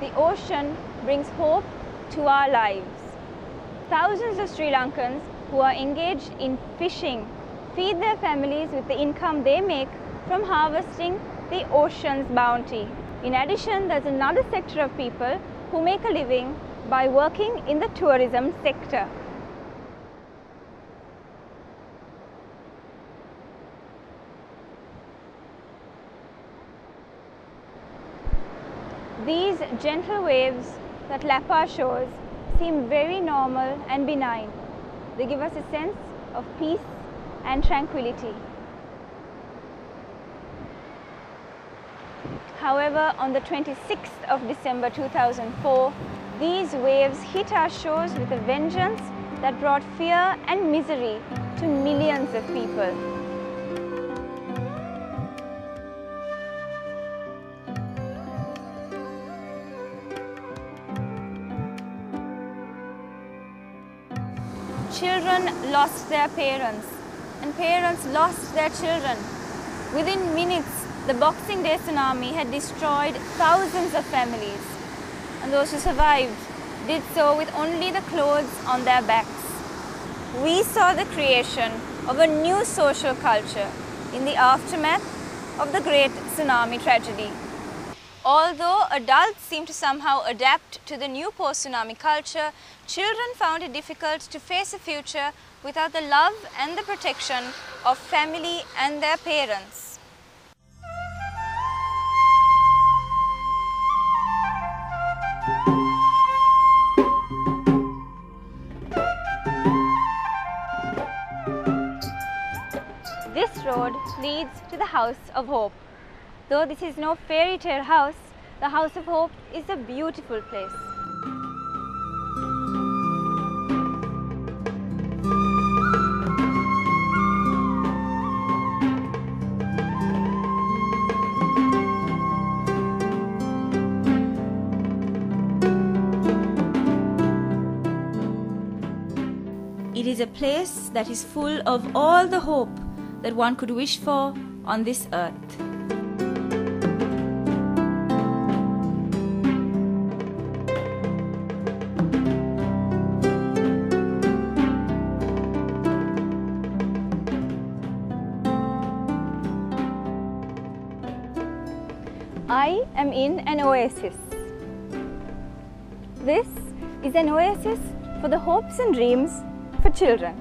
the ocean brings hope to our lives. Thousands of Sri Lankans who are engaged in fishing feed their families with the income they make from harvesting the ocean's bounty. In addition, there's another sector of people who make a living by working in the tourism sector. These gentle waves that lap our shores seem very normal and benign. They give us a sense of peace and tranquility. However, on the 26th of December 2004, these waves hit our shores with a vengeance that brought fear and misery to millions of people. Children lost their parents, and parents lost their children. Within minutes, the Boxing Day tsunami had destroyed thousands of families, and those who survived did so with only the clothes on their backs. We saw the creation of a new social culture in the aftermath of the great tsunami tragedy. Although adults seemed to somehow adapt to the new post-tsunami culture, children found it difficult to face a future without the love and the protection of family and their parents. This road leads to the House of Hope. Though this is no fairy tale house, the House of Hope is a beautiful place. It is a place that is full of all the hope that one could wish for on this earth. I am in an oasis. This is an oasis for the hopes and dreams for children.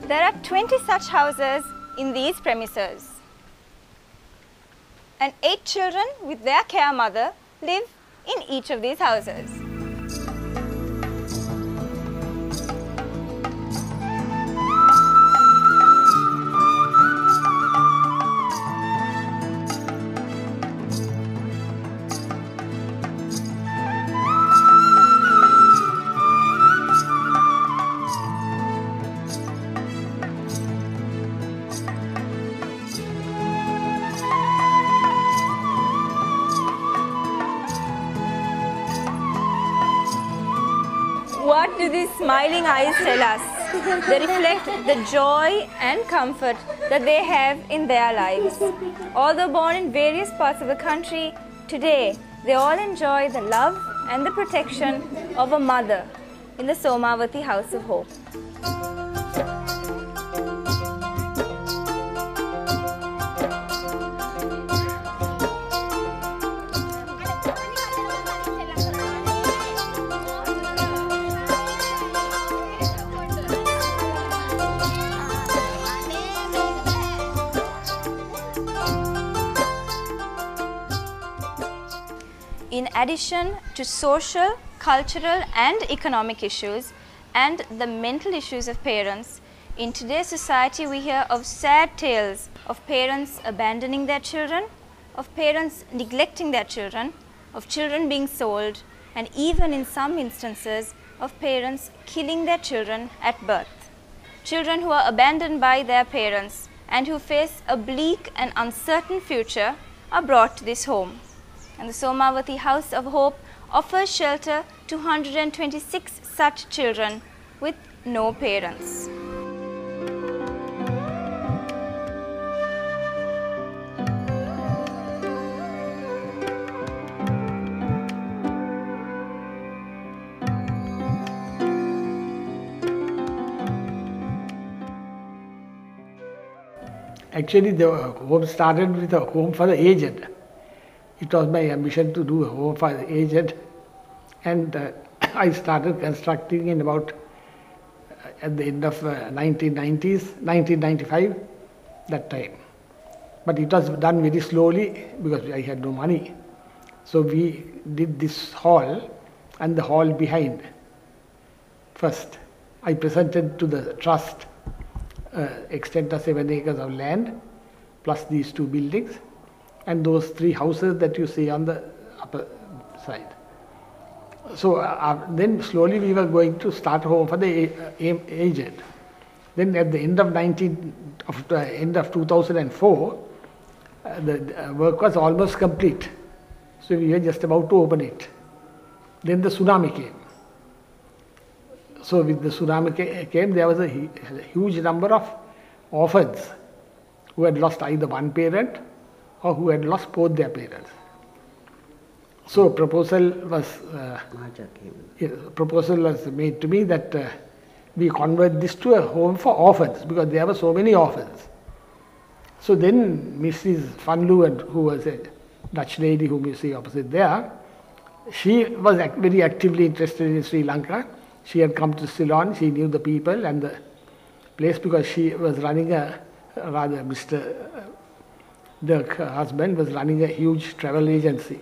There are 20 such houses in these premises, and 8 children with their care mother live in each of these houses. What do these smiling eyes tell us? They reflect the joy and comfort that they have in their lives. Although born in various parts of the country, today they all enjoy the love and the protection of a mother in the Somawati House of Hope. In addition to social, cultural and economic issues and the mental issues of parents, in today's society we hear of sad tales of parents abandoning their children, of parents neglecting their children, of children being sold, and even in some instances of parents killing their children at birth. Children who are abandoned by their parents and who face a bleak and uncertain future are brought to this home. And the Somawati House of Hope offers shelter to 126 such children with no parents. Actually, the home started with a home for the aged. It was my ambition to do a home for the aged, and I started constructing in about at the end of 1990s, 1995, that time. But it was done very slowly because I had no money. So we did this hall and the hall behind. First, I presented to the trust extent of 7 acres of land, plus these 2 buildings, and those 3 houses that you see on the upper side. So then slowly we were going to start home for the aged. Then at the end of 2004, the work was almost complete. So we were just about to open it. Then the tsunami came. So with the tsunami came, there was a huge number of orphans who had lost either one parent or who had lost both their parents. So proposal was made to me that we convert this to a home for orphans because there were so many orphans. So then Mrs. Van Leeuwen, who was a Dutch lady whom you see opposite there, she was very actively interested in Sri Lanka. She had come to Ceylon, she knew the people and the place because she was running Mr. Dirk, her husband, was running a huge travel agency.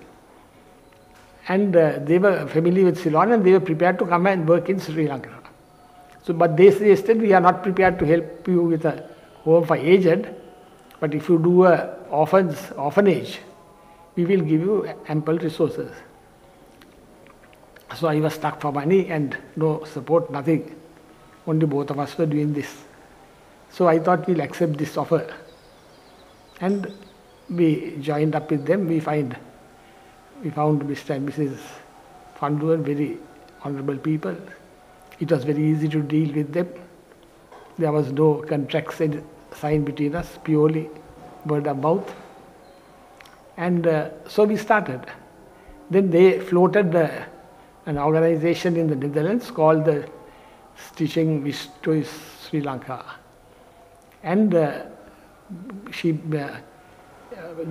And they were familiar with Ceylon and they were prepared to come and work in Sri Lanka. So, but they suggested, we are not prepared to help you with a home for aged, but if you do a orphanage, we will give you ample resources. So I was stuck for money and no support, nothing. Only both of us were doing this. So I thought we'll accept this offer. And we joined up with them. We found Mr. and Mrs. Van Leeuwen very honorable people. It was very easy to deal with them. There was no contract signed between us, purely word of mouth. And so we started. Then they floated an organization in the Netherlands called the Stichting Wistoes Sri Lanka. And she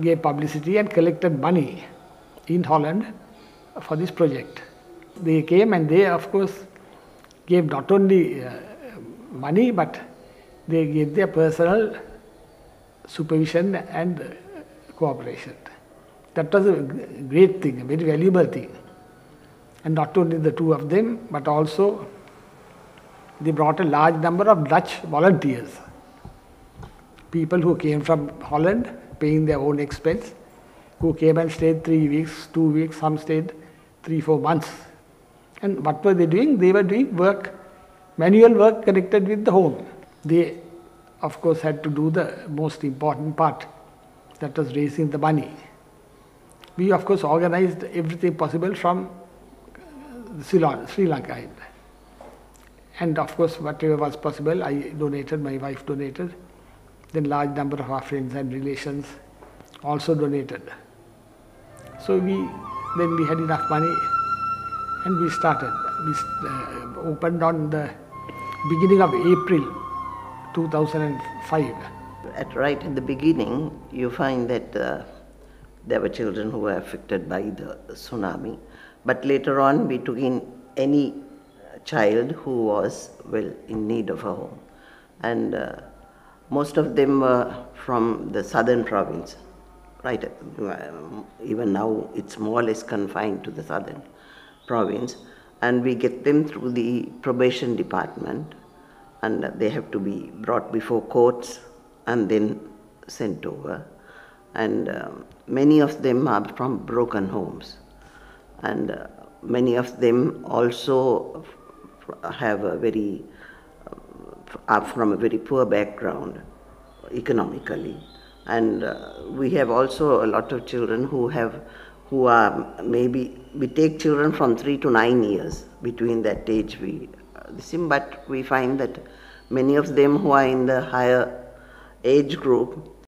gave publicity and collected money in Holland for this project. They came and they, of course, gave not only money, but they gave their personal supervision and cooperation. That was a great thing, a very valuable thing. And not only the 2 of them, but also they brought a large number of Dutch volunteers. People who came from Holland, paying their own expense, who came and stayed 3 weeks, 2 weeks, some stayed 3-4 months. And what were they doing? They were doing work, manual work connected with the home. They, of course, had to do the most important part, that was raising the money. We, of course, organized everything possible from Ceylon, Sri Lanka. And, of course, whatever was possible, I donated, my wife donated. Then large number of our friends and relations also donated. So then we had enough money and we started. We opened on the beginning of April 2005. Right at the beginning, you find that there were children who were affected by the tsunami. But later on, we took in any child who was, well, in need of a home. And most of them were from the southern province. Right, even now it's more or less confined to the southern province. And we get them through the probation department, and they have to be brought before courts and then sent over. And many of them are from broken homes. And many of them also have are from a very poor background economically. And we have also a lot of children who are maybe, we take children from 3 to 9 years. Between that age we but we find that many of them who are in the higher age group